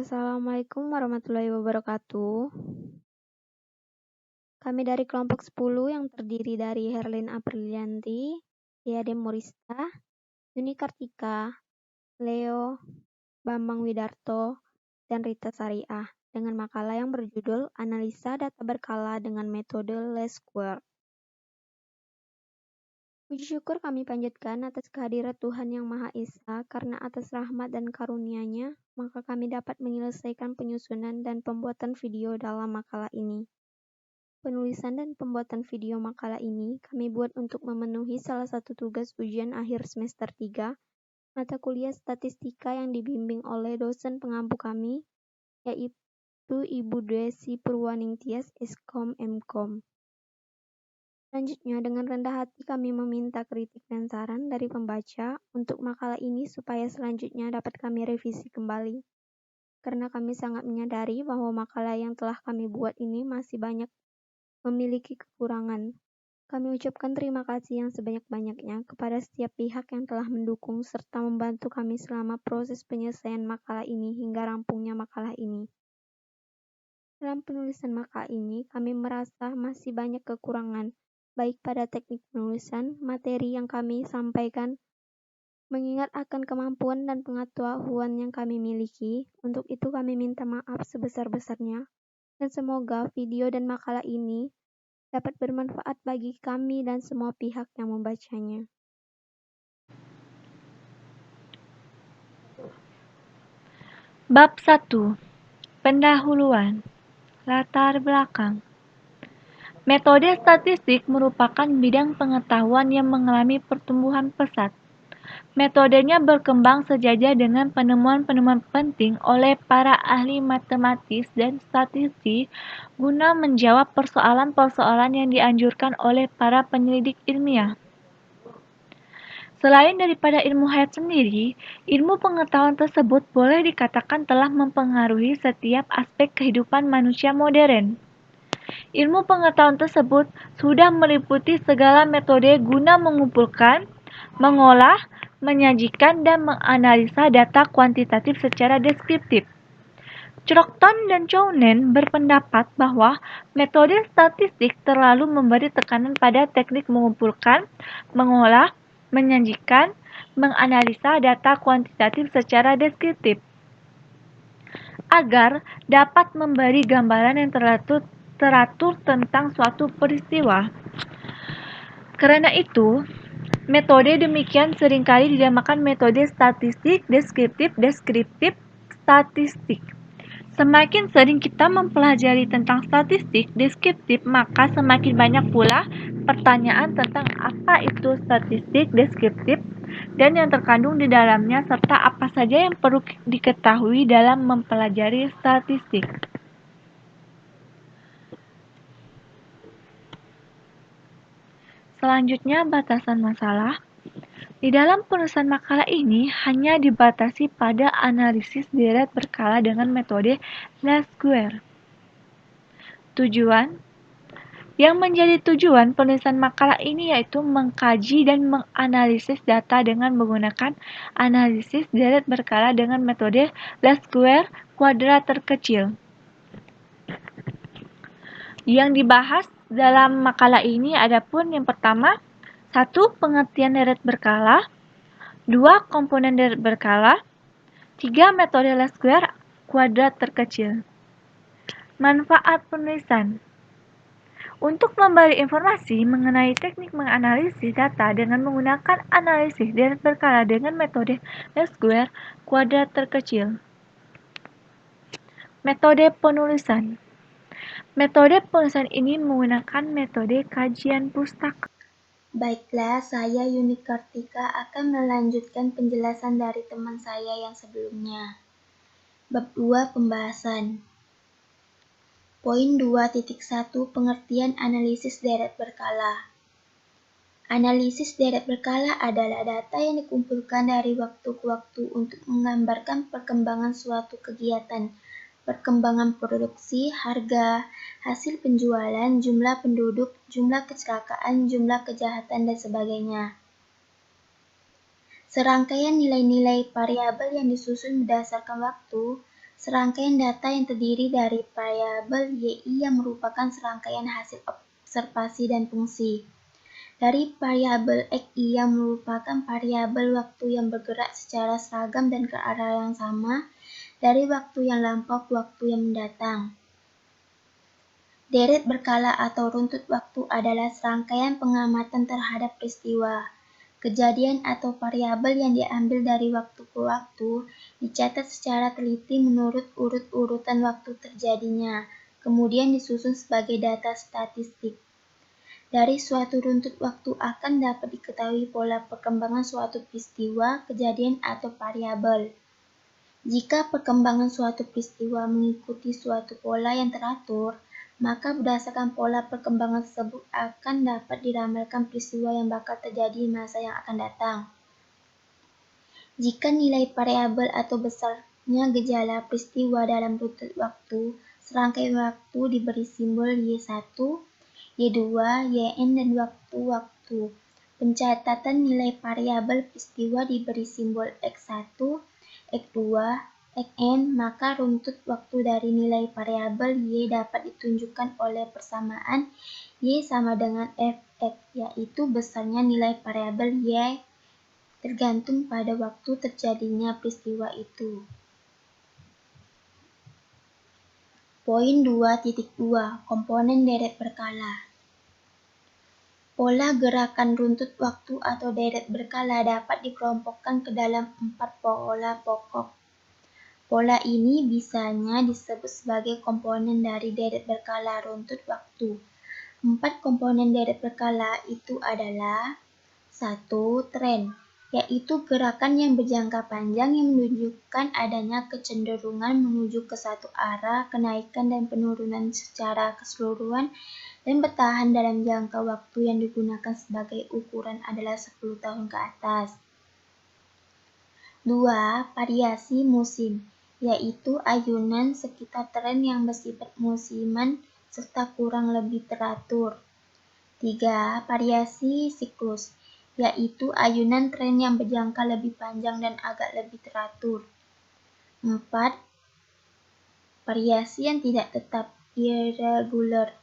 Assalamualaikum warahmatullahi wabarakatuh. Kami dari kelompok 10 yang terdiri dari Herlin Aprilianti, Diadem Morista, Yuni Kartika, Leo, Bambang Widarto, dan Rita Sariah dengan makalah yang berjudul Analisa Data Berkala dengan Metode Least Squares. Puji syukur kami panjatkan atas kehadirat Tuhan Yang Maha Esa, karena atas rahmat dan karunia-Nya, maka kami dapat menyelesaikan penyusunan dan pembuatan video dalam makalah ini. Penulisan dan pembuatan video makalah ini kami buat untuk memenuhi salah satu tugas ujian akhir semester 3, mata kuliah statistika yang dibimbing oleh dosen pengampu kami, yaitu Ibu Desi Purwaningtyas, Eskom Mkom. Selanjutnya, dengan rendah hati kami meminta kritik dan saran dari pembaca untuk makalah ini supaya selanjutnya dapat kami revisi kembali. Karena kami sangat menyadari bahwa makalah yang telah kami buat ini masih banyak memiliki kekurangan. Kami ucapkan terima kasih yang sebanyak-banyaknya kepada setiap pihak yang telah mendukung serta membantu kami selama proses penyelesaian makalah ini hingga rampungnya makalah ini. Dalam penulisan makalah ini, kami merasa masih banyak kekurangan, baik pada teknik penulisan, materi yang kami sampaikan, mengingat akan kemampuan dan pengetahuan yang kami miliki. Untuk itu kami minta maaf sebesar-besarnya, dan semoga video dan makalah ini dapat bermanfaat bagi kami dan semua pihak yang membacanya. Bab 1. Pendahuluan. Latar belakang. Metode statistik merupakan bidang pengetahuan yang mengalami pertumbuhan pesat. Metodenya berkembang sejajar dengan penemuan-penemuan penting oleh para ahli matematis dan statistiki guna menjawab persoalan-persoalan yang dianjurkan oleh para penyelidik ilmiah. Selain daripada ilmu hayat sendiri, ilmu pengetahuan tersebut boleh dikatakan telah mempengaruhi setiap aspek kehidupan manusia modern. Ilmu pengetahuan tersebut sudah meliputi segala metode guna mengumpulkan, mengolah, menyajikan, dan menganalisa data kuantitatif secara deskriptif. Crockton dan Chounen berpendapat bahwa metode statistik terlalu memberi tekanan pada teknik mengumpulkan, mengolah, menyajikan, menganalisa data kuantitatif secara deskriptif, agar dapat memberi gambaran yang teratur tentang suatu peristiwa. Karena itu, metode demikian seringkali dinamakan metode statistik deskriptif statistik. Semakin sering kita mempelajari tentang statistik deskriptif, maka semakin banyak pula pertanyaan tentang apa itu statistik deskriptif dan yang terkandung di dalamnya, serta apa saja yang perlu diketahui dalam mempelajari statistik. Selanjutnya, batasan masalah. Di dalam penulisan makalah ini hanya dibatasi pada analisis deret berkala dengan metode least squares. Tujuan. Yang menjadi tujuan penulisan makalah ini yaitu mengkaji dan menganalisis data dengan menggunakan analisis deret berkala dengan metode least squares kuadrat terkecil. Yang dibahas dalam makalah ini adapun yang pertama, 1. Pengertian deret berkala, 2. Komponen deret berkala, 3. Metode least squares kuadrat terkecil. Manfaat penulisan. Untuk memberi informasi mengenai teknik menganalisis data dengan menggunakan analisis deret berkala dengan metode least squares kuadrat terkecil. Metode penulisan. Metode penulisan ini menggunakan metode kajian pustaka. Baiklah, saya Yuni Kartika akan melanjutkan penjelasan dari teman saya yang sebelumnya. Bab 2 Pembahasan. Poin 2.1 Pengertian analisis deret berkala. Analisis deret berkala adalah data yang dikumpulkan dari waktu ke waktu untuk menggambarkan perkembangan suatu kegiatan, perkembangan produksi, harga, hasil penjualan, jumlah penduduk, jumlah kecelakaan, jumlah kejahatan, dan sebagainya. Serangkaian nilai-nilai variabel yang disusun berdasarkan waktu, serangkaian data yang terdiri dari variabel YI yang merupakan serangkaian hasil observasi dan fungsi, dari variabel XI yang merupakan variabel waktu yang bergerak secara seragam dan ke arah yang sama, dari waktu yang lampau ke waktu yang mendatang. Deret berkala atau runtut waktu adalah serangkaian pengamatan terhadap peristiwa, kejadian atau variabel yang diambil dari waktu ke waktu, dicatat secara teliti menurut urut-urutan waktu terjadinya, kemudian disusun sebagai data statistik. Dari suatu runtut waktu akan dapat diketahui pola perkembangan suatu peristiwa, kejadian, atau variabel. Jika perkembangan suatu peristiwa mengikuti suatu pola yang teratur, maka berdasarkan pola perkembangan tersebut akan dapat diramalkan peristiwa yang bakal terjadi di masa yang akan datang. Jika nilai variabel atau besarnya gejala peristiwa dalam runtut waktu, serangkaian waktu diberi simbol Y1, Y2, Yn, dan waktu-waktu. Pencatatan nilai variabel peristiwa diberi simbol X1, X2, Xn, maka runtut waktu dari nilai variabel Y dapat ditunjukkan oleh persamaan Y sama dengan Fx, yaitu besarnya nilai variabel Y tergantung pada waktu terjadinya peristiwa itu. Poin 2.2. Komponen deret berkala. Pola gerakan runtut waktu atau deret berkala dapat dikelompokkan ke dalam 4 pola pokok. Pola ini bisanya disebut sebagai komponen dari deret berkala runtut waktu. 4 komponen deret berkala itu adalah 1. Tren, yaitu gerakan yang berjangka panjang yang menunjukkan adanya kecenderungan menuju ke satu arah, kenaikan dan penurunan secara keseluruhan, dan bertahan dalam jangka waktu yang digunakan sebagai ukuran adalah 10 tahun ke atas. 2. Variasi musim, yaitu ayunan sekitar tren yang bersifat musiman serta kurang lebih teratur. 3. Variasi siklus, yaitu ayunan tren yang berjangka lebih panjang dan agak lebih teratur. 4. Variasi yang tidak tetap, irregular,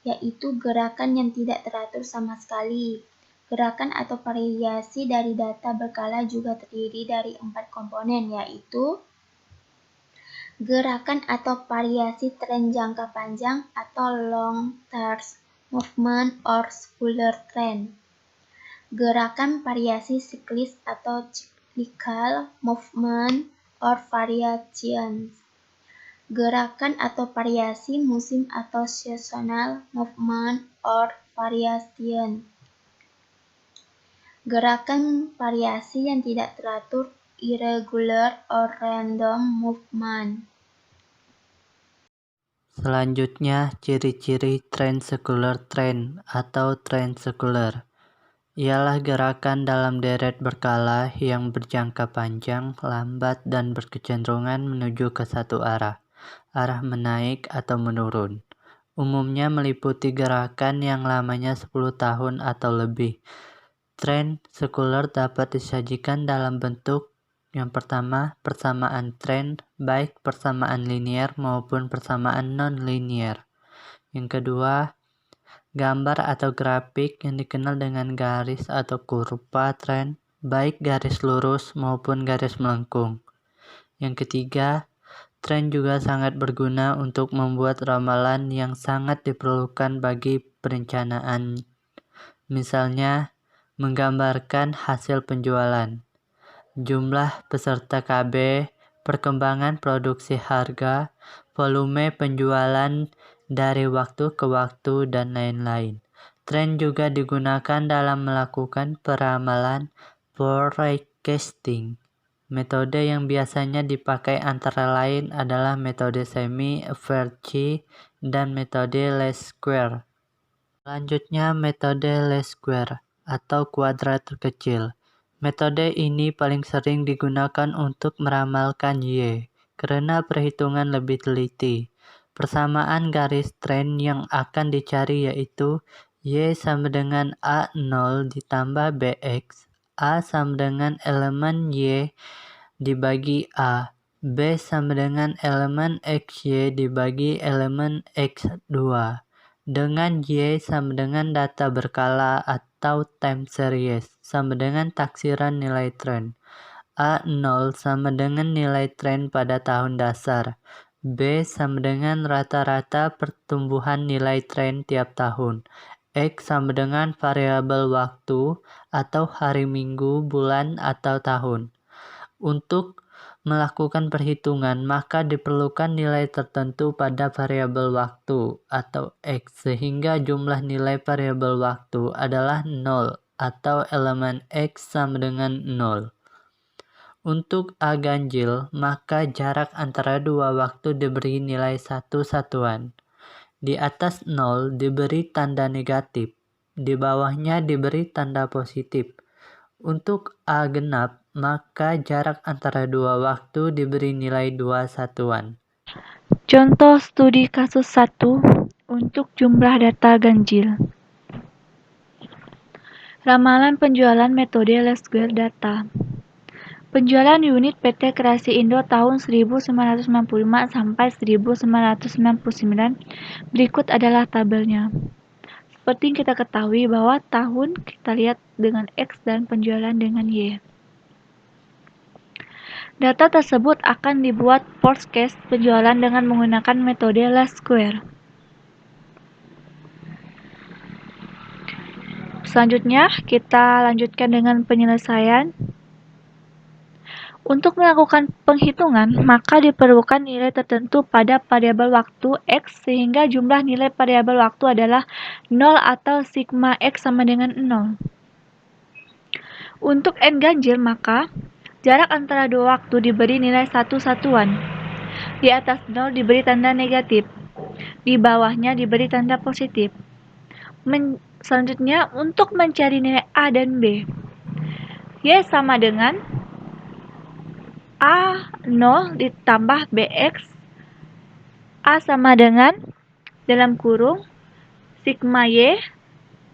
yaitu gerakan yang tidak teratur sama sekali. Gerakan atau variasi dari data berkala juga terdiri dari 4 komponen, yaitu gerakan atau variasi tren jangka panjang atau long-term movement or circular trend. Gerakan variasi siklis atau cyclical movement or variations. Gerakan atau variasi musim atau seasonal movement or variation. Gerakan variasi yang tidak teratur, irregular or random movement. Selanjutnya, ciri-ciri trend sekuler trend atau trend sekuler ialah gerakan dalam deret berkala yang berjangka panjang, lambat, dan berkecenderungan menuju ke satu arah menaik atau menurun. Umumnya meliputi gerakan yang lamanya 10 tahun atau lebih. Tren sekuler dapat disajikan dalam bentuk yang pertama, persamaan tren, baik persamaan linier maupun persamaan non-linier. Yang kedua, gambar atau grafik yang dikenal dengan garis atau kurva tren, baik garis lurus maupun garis melengkung. Yang ketiga, tren juga sangat berguna untuk membuat ramalan yang sangat diperlukan bagi perencanaan. Misalnya, menggambarkan hasil penjualan, jumlah peserta KB, perkembangan produksi harga, volume penjualan dari waktu ke waktu, dan lain-lain. Tren juga digunakan dalam melakukan peramalan forecasting. Metode yang biasanya dipakai antara lain adalah metode semi-average dan metode least square. Selanjutnya, metode least square atau kuadrat terkecil. Metode ini paling sering digunakan untuk meramalkan Y, karena perhitungan lebih teliti. Persamaan garis tren yang akan dicari yaitu Y sama dengan A0 ditambah BX, A sama dengan elemen Y dibagi A, B sama dengan elemen XY dibagi elemen X2, dengan Y sama dengan data berkala atau time series, sama dengan taksiran nilai tren. A0 sama dengan nilai tren pada tahun dasar. B sama dengan rata-rata pertumbuhan nilai tren tiap tahun. X sama dengan variabel waktu atau hari minggu, bulan, atau tahun. Untuk melakukan perhitungan, maka diperlukan nilai tertentu pada variabel waktu atau X, sehingga jumlah nilai variabel waktu adalah 0 atau elemen X sama dengan 0. Untuk A ganjil, maka jarak antara dua waktu diberi nilai satu satuan. Di atas 0 diberi tanda negatif, di bawahnya diberi tanda positif. Untuk A genap, maka jarak antara dua waktu diberi nilai 2 satuan. Contoh studi kasus 1 untuk jumlah data ganjil. Ramalan penjualan metode least square data. Penjualan unit PT Kreasi Indo tahun 1995 sampai 1999 berikut adalah tabelnya. Seperti yang kita ketahui bahwa tahun kita lihat dengan X dan penjualan dengan Y. Data tersebut akan dibuat forecast penjualan dengan menggunakan metode least square. Selanjutnya, kita lanjutkan dengan penyelesaian. Untuk melakukan penghitungan, maka diperlukan nilai tertentu pada variabel waktu X sehingga jumlah nilai variabel waktu adalah 0 atau sigma X sama dengan 0. Untuk N ganjil, maka jarak antara dua waktu diberi nilai satu satuan. Di atas 0 diberi tanda negatif, di bawahnya diberi tanda positif. Selanjutnya, untuk mencari nilai A dan B, Y sama dengan A0 ditambah BX, A sama dengan dalam kurung sigma Y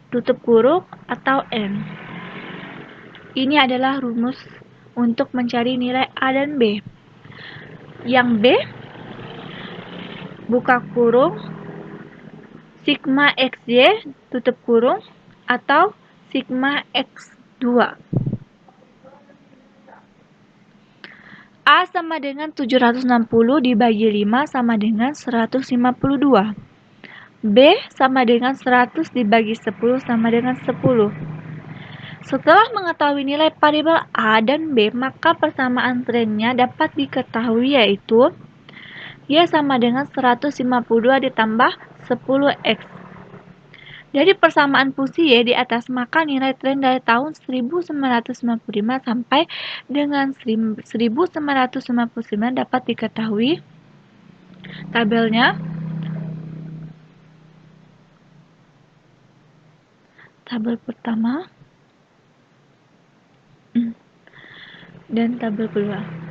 tutup kurung atau N. Ini adalah rumus untuk mencari nilai A dan B. Yang B buka kurung sigma XY tutup kurung atau sigma X2. A sama dengan 760 dibagi 5 sama dengan 152. B sama dengan 100 dibagi 10 sama dengan 10. Setelah mengetahui nilai variabel A dan B, maka persamaan trennya dapat diketahui yaitu Y sama dengan 152 ditambah 10X. Dari persamaan fungsi Y di atas, maka nilai tren dari tahun 1995 sampai dengan 1999 dapat diketahui. Tabelnya, tabel pertama dan tabel kedua.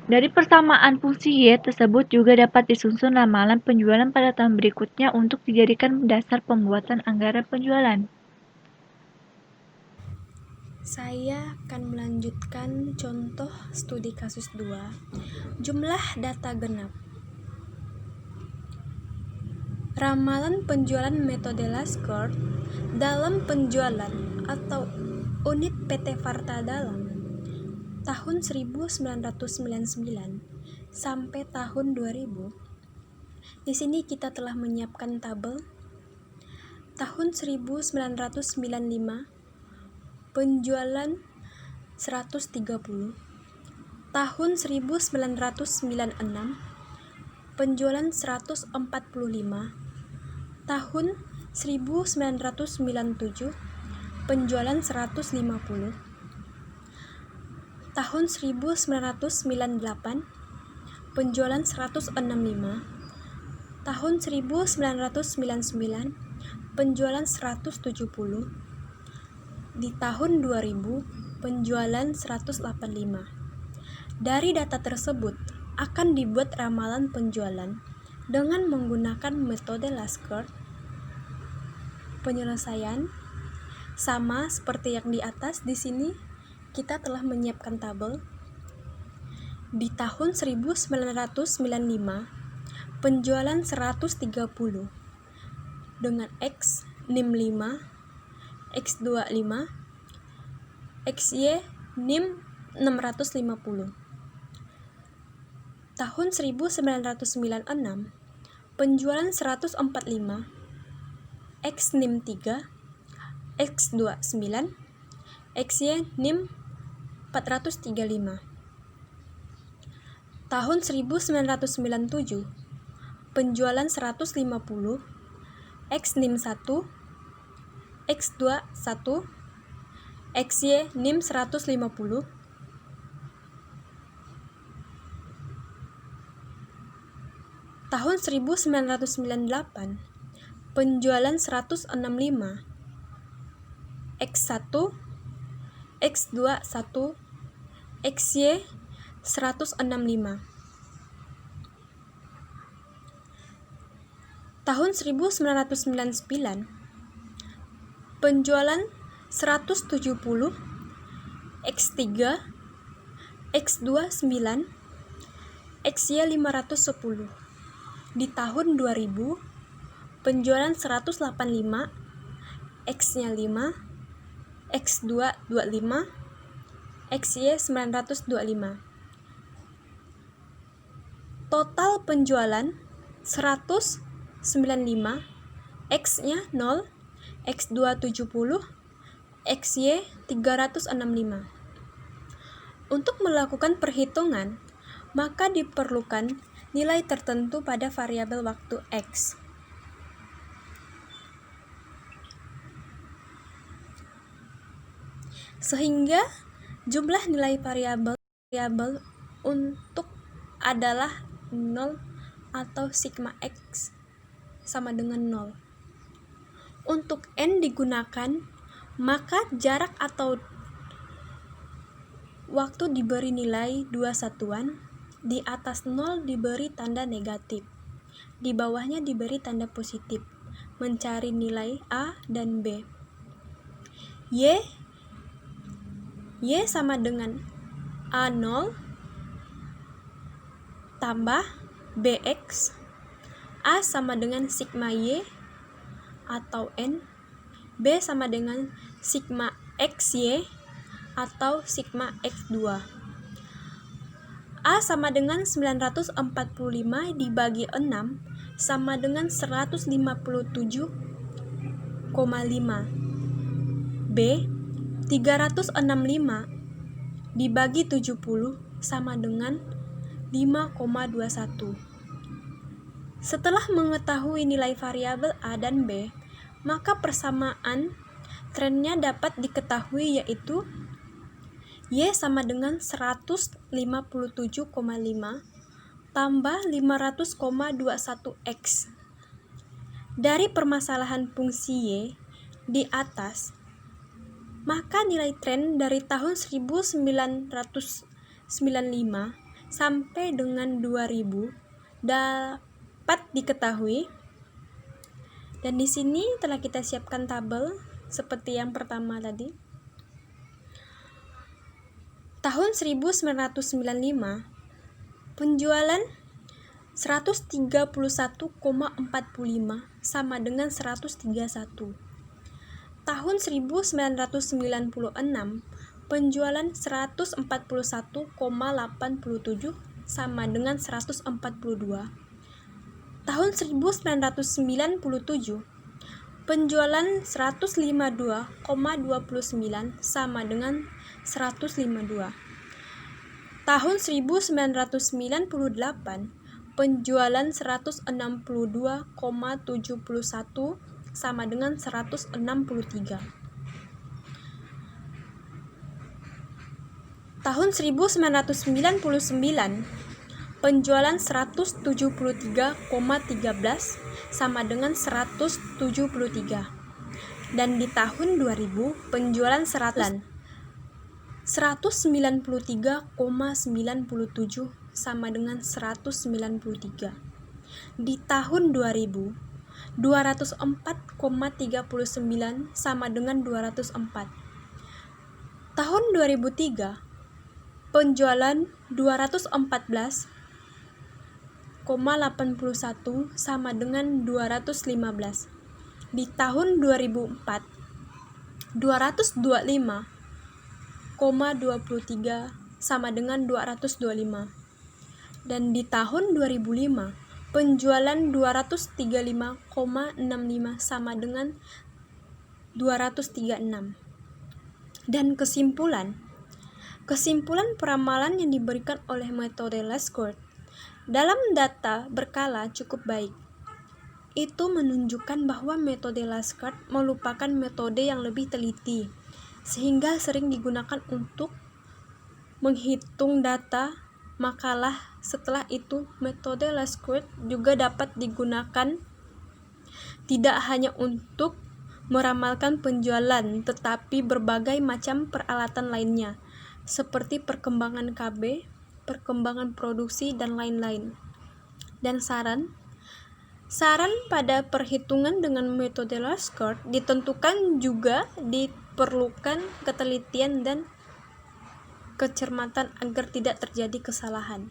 Dari persamaan fungsi Y tersebut juga dapat disusun ramalan penjualan pada tahun berikutnya untuk dijadikan dasar pembuatan anggaran penjualan. Saya akan melanjutkan contoh studi kasus 2, jumlah data genap. Ramalan penjualan metode Lasker dalam penjualan atau unit PT Varta dalam tahun 1999 sampai tahun 2000. Di sini kita telah menyiapkan tabel. Tahun 1995 penjualan 130. Tahun 1996 penjualan 145. Tahun 1997 penjualan 150. Tahun 1998 penjualan 165. Tahun 1999 penjualan 170. Di tahun 2000 penjualan 185. Dari data tersebut akan dibuat ramalan penjualan dengan menggunakan metode Lasker. Penyelesaian sama seperti yang di atas. Di sini kita telah menyiapkan tabel. Di tahun 1995, penjualan 130 dengan X NIM 5, X25, XY NIM 650. Tahun 1996, penjualan 145, X NIM 3, X29, XY NIM 435. Tahun 1997, penjualan 150, X NIM 1, X21, XY NIM 150. Tahun 1998, penjualan 165, X1, X21, XY 165. Tahun 1999, penjualan 170, X3, X29, XY 510. Di tahun 2000, penjualan 185, X-nya 5, X225, XY 925. Total penjualan 195, X-nya 0, X270, XY 365. Untuk melakukan perhitungan, maka diperlukan nilai tertentu pada variabel waktu X. Sehingga jumlah nilai variabel untuk adalah 0 atau sigma X sama dengan 0. Untuk N digunakan, maka jarak atau waktu diberi nilai 2 satuan, di atas 0 diberi tanda negatif, di bawahnya diberi tanda positif, mencari nilai A dan B. Y sama dengan A0 tambah BX. A sama dengan sigma Y atau N. B sama dengan sigma XY atau sigma X2. A sama dengan 945 dibagi 6 sama dengan 157,5. B 365 dibagi 70 sama dengan 5,21. Setelah mengetahui nilai variabel A dan B, maka persamaan trennya dapat diketahui, yaitu Y sama dengan 157,5 tambah 500,21X. Dari permasalahan fungsi Y di atas, maka nilai tren dari tahun 1995 sampai dengan 2000 dapat diketahui. Dan di sini telah kita siapkan tabel seperti yang pertama tadi. Tahun 1995, penjualan 131,45 sama dengan 131. Tahun 1996, penjualan 141,87 sama dengan 142. Tahun 1997, penjualan 152,29 sama dengan 152. Tahun 1998, penjualan 162,71 sama dengan 163. Tahun 1999, penjualan 173,13 sama dengan 173. Dan di tahun 2000, penjualan 193,97 sama dengan 193. Di tahun 2000, 204,39 sama dengan 204. Tahun 2003, penjualan 214,81 sama dengan 215. Di tahun 2004, 225,23 sama dengan 225. Dan di tahun 2005, penjualan 235,65 sama dengan 236. Dan kesimpulan peramalan yang diberikan oleh metode Lescourt dalam data berkala cukup baik. Itu menunjukkan bahwa metode Lescourt merupakan metode yang lebih teliti, sehingga sering digunakan untuk menghitung data makalah. Setelah itu, metode Lescourt juga dapat digunakan tidak hanya untuk meramalkan penjualan, tetapi berbagai macam peralatan lainnya, seperti perkembangan KB, perkembangan produksi, dan lain-lain. Dan saran pada perhitungan dengan metode Lescourt ditentukan juga diperlukan ketelitian dan kecermatan agar tidak terjadi kesalahan.